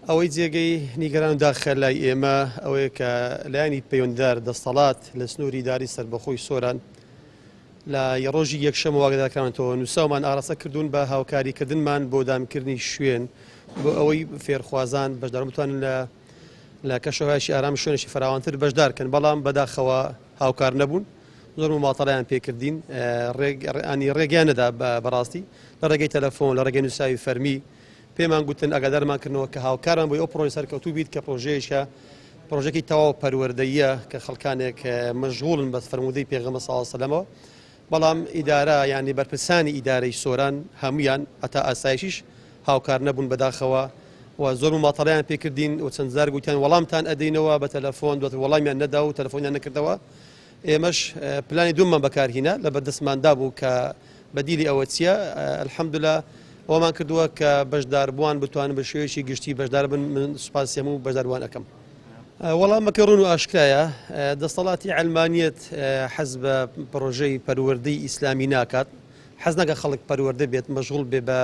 ئەوەی جێگەی نیگەران و داخە لای ئێمە ئەوەیە کە لایانی پەیوەنددار دەسەڵات لە سنووری داری سربەخۆی سۆران لە ڕۆژی یەکشەمە واگەدارکراونەوە نووساومان ئاڕاستە کردوون بە هاوکاریکردنمان بۆ دامکردنی شوێن بۆ ئەوەی فێرخوازان بەشدار بتوانن لە کەشەوهایشی ئارام شوێنێکی فراوانتر بەشدارکەن، بەڵام بەداخەوە هاوکار نەبوون. زۆر ماڵەتەڵیان پێکردین، ڕێگەیان نەدا بەڕاستی لە ڕێگەی تەلەفۆن، لە ڕێگەی نووساوی فەرمی پێمان گوتن ئەگادارمان کردنەوە کە هاوکارمان بۆ ئەو پرۆژە سەرکەوتوو بیت کە پرۆژەیەکە پرۆژێکی تەواو پەروەردەییە کە خەڵکانێک مەشغوڵن بە فەرموودەی پێغەمبەر صلی الله علیه و سلم، بەڵام ئیدارە یعنی بەرپرسانی ئیدارەی سۆران هەمویان ئەتا ئاسایشیش هاوکار نەبوون بەداخەوە و زۆر ماڵەتەڵیان پێکردین و چەند جار گوتیان وەڵامتان ئەدەینەوە بە تەلەفۆن، دواتر وەڵامیان نەدا و تەلەفۆنیان نەکردەوە. ئێمەش پلانی دووممان بەکارهێنا لە بەردەستماندا بوو کە بەدیلی ئەوە چییە. الحەمدوللا ئەومان کردووە کە بەشداربووان بتوانن بە شێوەیەکی گشتی بەشدار بن. من سوپاسیەم و بەشداربووان ئەەکەم. وەڵامەکە ڕوون و ئاشکرایە دەسەڵاتی عەلمانیەت حەز بە پرۆژەی پەروەردەی ئیسلامی ناکات، حەز ناکات خەڵک پەروەردە بێت، مەشغوڵ بێ بە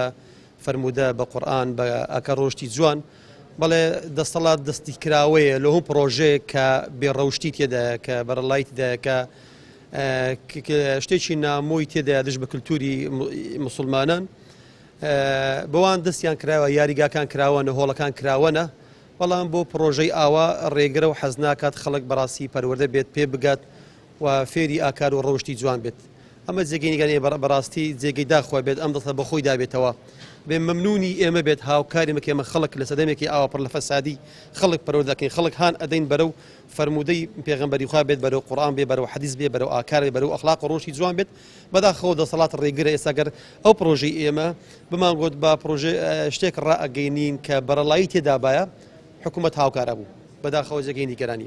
فەرموودە، بە قورئان، بە ئەکە ڕۆشتی جوان. بەڵێ دەسەڵات دەستی کراوەیە لە هەموو پرۆژەیە کە بێڕەوشتی تێدایە، کە بەرەڵای تێدایە، کە شتێکی نامۆی تێدایە دژ بە کللتوری موسڵمانان. بەوان دەستیان کراوە، یاریگاکان کراوەنە، هۆڵەکان کراوەنە، بەڵام بۆ پرۆژەی ئاوا ڕێگرە و حەز ناکات خەڵک بەڕاستی پەروەردە بێت، پێ بگات و فێری ئاکار و ڕەوشتی جوان بێت. ئەمە جێگەی نیگەرانی بەڕاستی جێگەی داخوا بێت، ئەم دەستە بەخۆی دابێتەوە، بێ مەمنونی ئێمە بێت، هاوکاری ئێمە خەڵک لە سەدەمێکی ئاوا پڕ لە فەسادی خەڵک پەروەردەکەین، خەڵک هان ئەدەین بەرەو فەرموودەی پێغەمبەری خوا بێت، بەرەو قورئان بێ، بەرەو حەدیث بێ، بەرەو ئاکار بێ، بەرەو ئەخلاق و ڕۆشتی جوان بێت. بەداخەوە دەسەڵات ڕێگرە. ئێستا گەر ئەو پرۆژەی ئێمە بمانگوت بە پرۆژە شتێک ڕائەگەینین کە بەرەڵایی تێدابایە، حکوومەت هاوکارە بوو، بەداخەوە جێگەی نیگەرانیە.